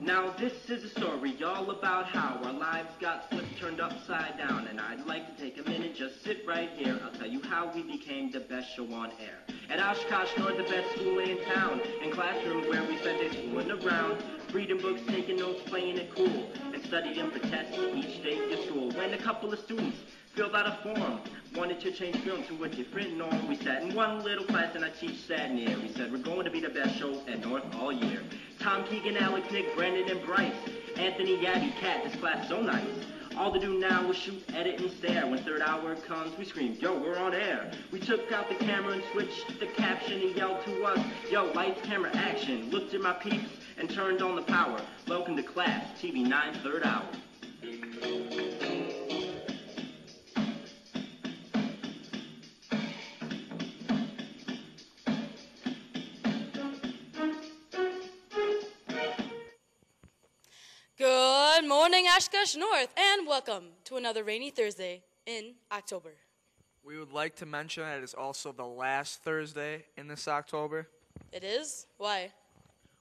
Now this is a story all about how our lives got flipped, turned upside down. And I'd like to take a minute, just sit right here. I'll tell you how we became the best show on air. At Oshkosh North, the best school in town. In classrooms where we spent day fooling around. Reading books, taking notes, playing it cool. And studying for tests each day at school. When a couple of students filled out a form, wanted to change film to a different norm. We sat in one little class and I teach sat near. We said we're going to be the best show at North all year. Tom, Keegan, Alex, Nick, Brandon, and Bryce. Anthony, Gabby, Kat, this class so nice. All to do now was shoot, edit, and stare. When third hour comes, we scream, yo, we're on air. We took out the camera and switched the caption and yelled to us, yo, lights, camera, action. Looked at my peeps and turned on the power. Welcome to class, TV 9, third hour. Good morning, Oshkosh North, and welcome to another rainy Thursday in October. We would like to mention that it is also the last Thursday in this October. It is? Why?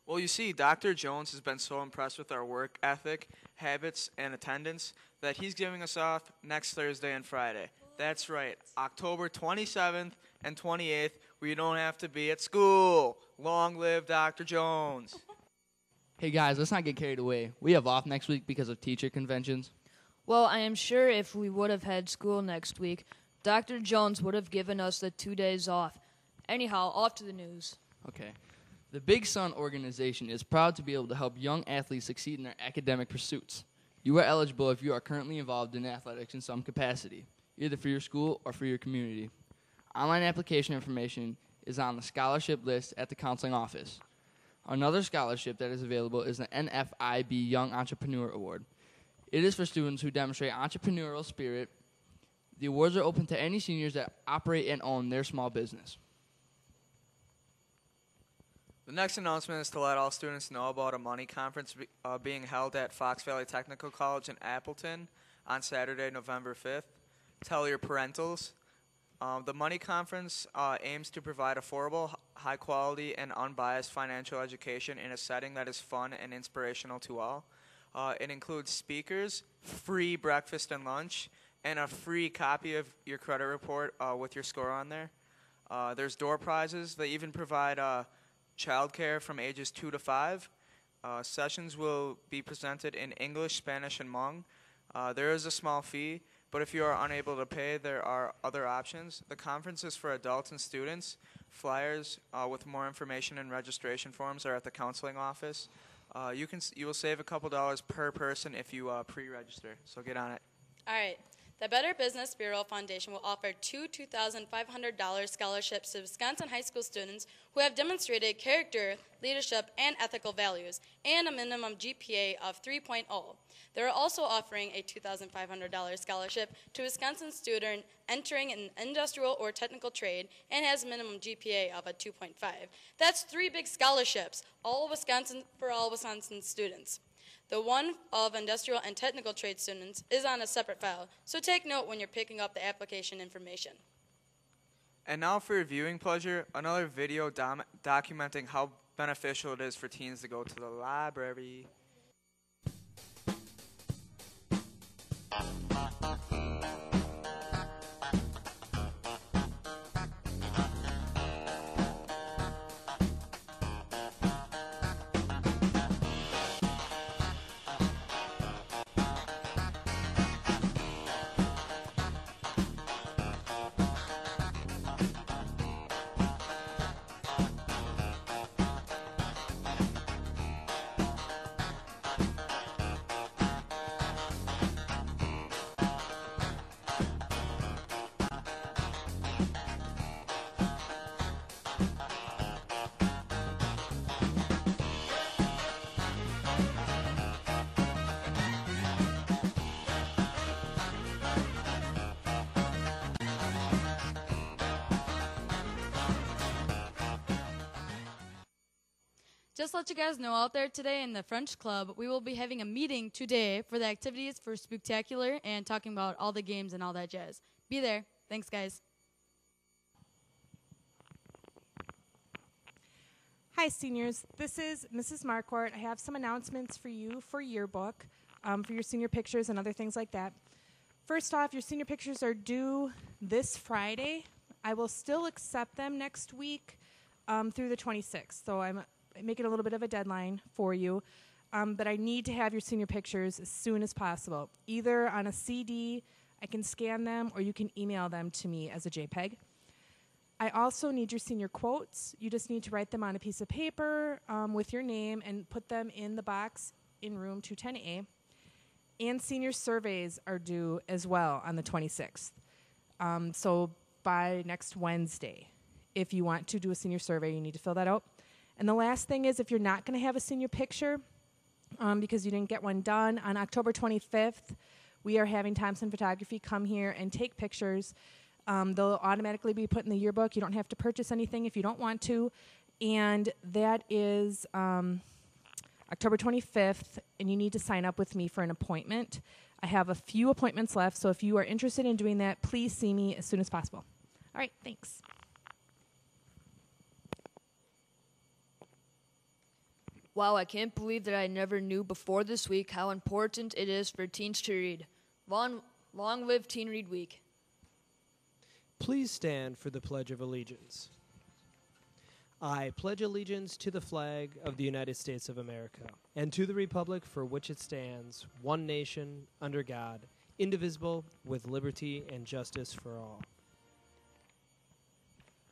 Well, you see, Dr. Jones has been so impressed with our work ethic, habits, and attendance that he's giving us off next Thursday and Friday. That's right, October 27th and 28th, we don't have to be at school. Long live Dr. Jones. Hey guys, let's not get carried away. We have off next week because of teacher conventions. Well, I am sure if we would have had school next week, Dr. Jones would have given us the 2 days off. Anyhow, off to the news. Okay. The Big Sun organization is proud to be able to help young athletes succeed in their academic pursuits. You are eligible if you are currently involved in athletics in some capacity, either for your school or for your community. Online application information is on the scholarship list at the counseling office. Another scholarship that is available is the NFIB Young Entrepreneur Award. It is for students who demonstrate entrepreneurial spirit. The awards are open to any seniors that operate and own their small business. The next announcement is to let all students know about a money conference being held at Fox Valley Technical College in Appleton on Saturday, November 5th. Tell your parentals. The Money Conference aims to provide affordable, high-quality, and unbiased financial education in a setting that is fun and inspirational to all. It includes speakers, free breakfast and lunch, and a free copy of your credit report with your score on there. There's door prizes. They even provide childcare from ages 2 to 5. Sessions will be presented in English, Spanish, and Hmong. There is a small fee, but if you are unable to pay, there are other options. The conference is for adults and students. Flyers with more information and registration forms are at the counseling office. You will save a couple dollars per person if you pre-register, so get on it. All right. The Better Business Bureau Foundation will offer two $2,500 scholarships to Wisconsin high school students who have demonstrated character, leadership, and ethical values, and a minimum GPA of 3.0. They are also offering a $2,500 scholarship to a Wisconsin student entering an industrial or technical trade and has a minimum GPA of a 2.5. That's 3 big scholarships, for all Wisconsin students. The one of industrial and technical trade students is on a separate file, so take note when you're picking up the application information. And now for your viewing pleasure, another video documenting how beneficial it is for teens to go to the library. Just to let you guys know, out there today in the French Club, we will be having a meeting today for the activities for Spooktacular and talking about all the games and all that jazz. Be there. Thanks, guys. Hi, seniors. This is Mrs. Marquardt. I have some announcements for you for yearbook, for your senior pictures and other things like that. First off, your senior pictures are due this Friday. I will still accept them next week through the 26th, so I'm making a little bit of a deadline for you. But I need to have your senior pictures as soon as possible, either on a CD, I can scan them, or you can email them to me as a JPEG. I also need your senior quotes. You just need to write them on a piece of paper with your name and put them in the box in room 210A. And senior surveys are due as well on the 26th. So by next Wednesday, if you want to do a senior survey, you need to fill that out. And the last thing is, if you're not going to have a senior picture because you didn't get one done, on October 25th, we are having Thompson Photography come here and take pictures. They'll automatically be put in the yearbook. You don't have to purchase anything if you don't want to. And that is October 25th, and you need to sign up with me for an appointment. I have a few appointments left, so if you are interested in doing that, please see me as soon as possible. All right, thanks. Wow, I can't believe that I never knew before this week how important it is for teens to read. Long live Teen Read Week. Please stand for the Pledge of Allegiance. I pledge allegiance to the flag of the United States of America and to the republic for which it stands, one nation, under God, indivisible, with liberty and justice for all.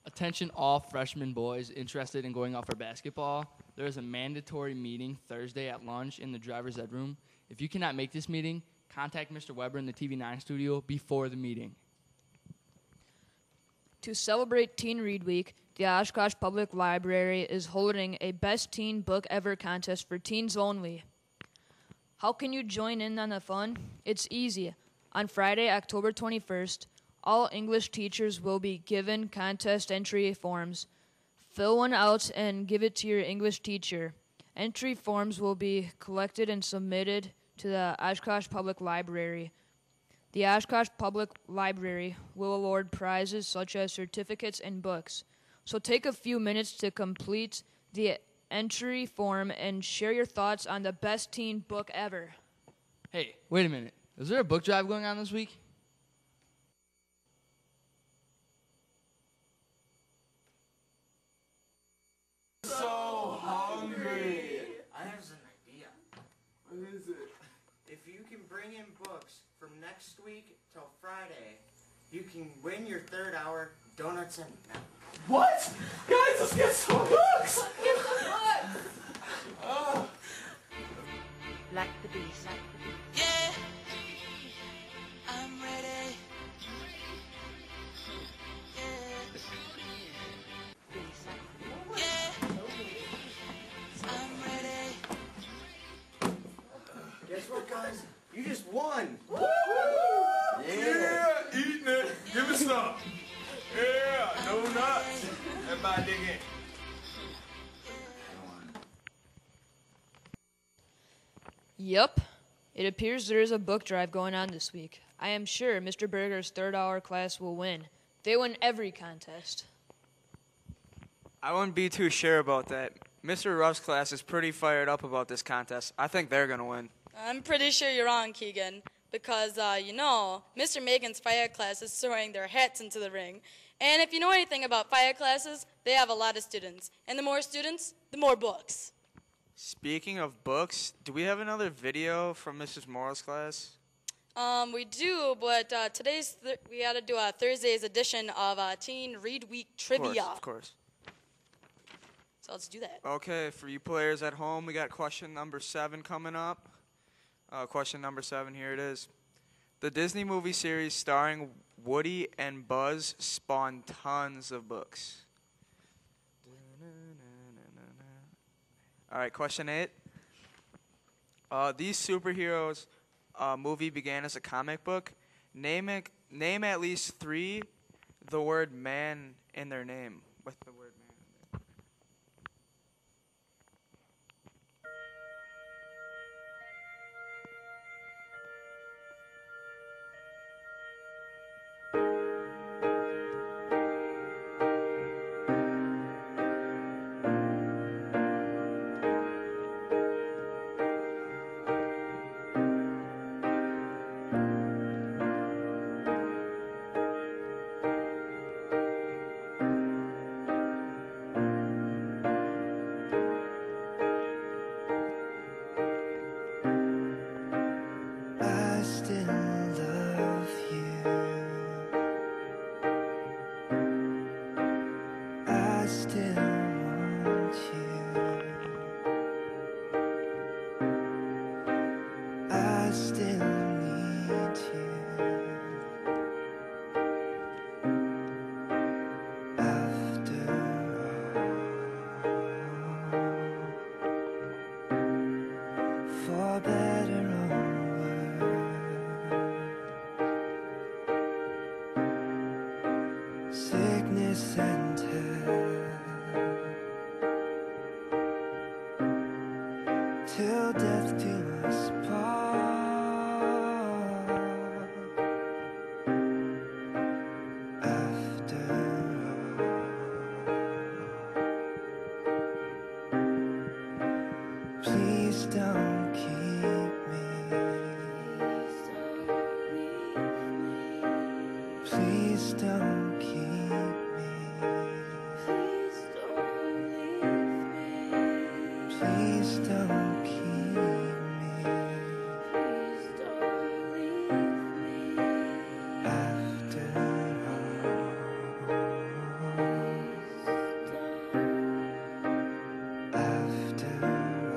Attention all freshman boys interested in going out for basketball. There is a mandatory meeting Thursday at lunch in the driver's ed room. If you cannot make this meeting, contact Mr. Weber in the TV9 studio before the meeting. To celebrate Teen Read Week, the Oshkosh Public Library is holding a Best Teen Book Ever contest for teens only. How can you join in on the fun? It's easy. On Friday, October 21st, all English teachers will be given contest entry forms. Fill one out and give it to your English teacher. Entry forms will be collected and submitted to the Oshkosh Public Library. The Oshkosh Public Library will award prizes such as certificates and books. So take a few minutes to complete the entry form and share your thoughts on the best teen book ever. Hey, wait a minute. Is there a book drive going on this week? So hungry. I have an idea. What is it? If you can bring in books from next week till Friday, you can win your third hour donuts and milk. What? Guys, let's get some books! Let's get some books! Like the beast, like the beast. Yeah, I'm ready. Yeah, I'm ready. Guess what, guys? You just won! Woo! Yeah, eating it. Give me some. Yeah, no nuts. Everybody dig in. Yep. It appears there is a book drive going on this week. I am sure Mr. Berger's third hour class will win. They win every contest. I wouldn't be too sure about that. Mr. Ruff's class is pretty fired up about this contest. I think they're going to win. I'm pretty sure you're wrong, Keegan, because, Mr. Megan's fire class is throwing their hats into the ring. And if you know anything about fire classes, they have a lot of students. And the more students, the more books. Speaking of books, do we have another video from Mrs. Morrow's class? We do, but we got to do a Thursday's edition of Teen Read Week Trivia. Of course. So let's do that. Okay, for you players at home, we got question number 7 coming up. Question number 7, here it is. The Disney movie series starring Woody and Buzz spawned tons of books. All right, question 8. These superheroes movie began as a comic book. Name at least 3 the word man in their name with the word man. till death do us part. After all, please don't keep me. Please don't keep me. Please don't keep me. After all. After all. After all.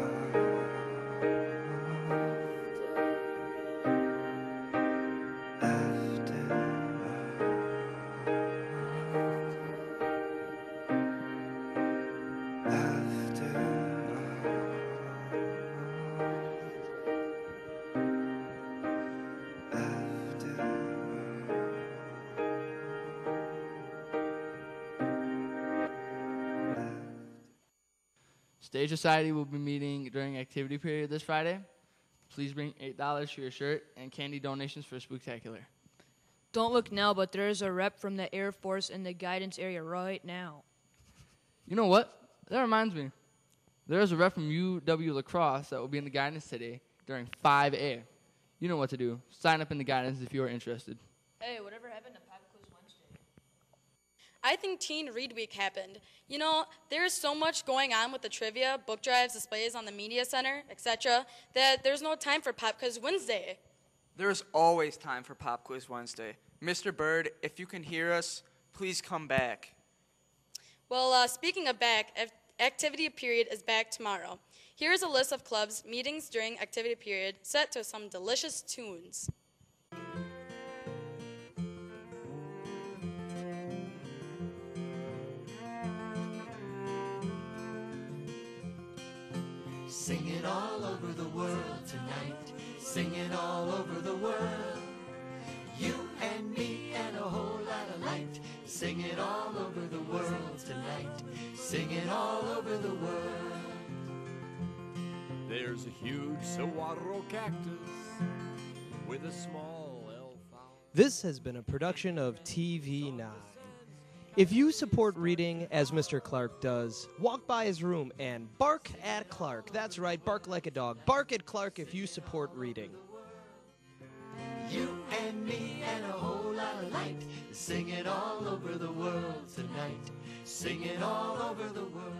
After Stage Society will be meeting during activity period this Friday. Please bring $8 for your shirt and candy donations for Spooktacular. Don't look now, but there is a rep from the Air Force in the guidance area right now. You know what? That reminds me. There is a rep from UW Lacrosse that will be in the guidance today during 5A. You know what to do. Sign up in the guidance if you are interested. Hey, whatever happened to Pop Quiz Wednesday? I think Teen Read Week happened. You know, there's so much going on with the trivia, book drives, displays on the media center, etc., that there's no time for Pop Quiz Wednesday. There's always time for Pop Quiz Wednesday. Mr. Bird, if you can hear us, please come back. Well, speaking of back, activity period is back tomorrow. Here's a list of clubs' meetings during activity period set to some delicious tunes. Singing all over the world tonight, singing all over the world. You and me and a whole lot of light, singing all over the world tonight, singing all over the world. There's a huge saguaro cactus with a small elf owl. This has been a production of TV9. If you support reading as Mr. Clark does, walk by his room and bark at Clark. That's right, bark like a dog. Bark at Clark if you support reading. You and me and a whole lot of light, singing all over the world tonight, singing all over the world.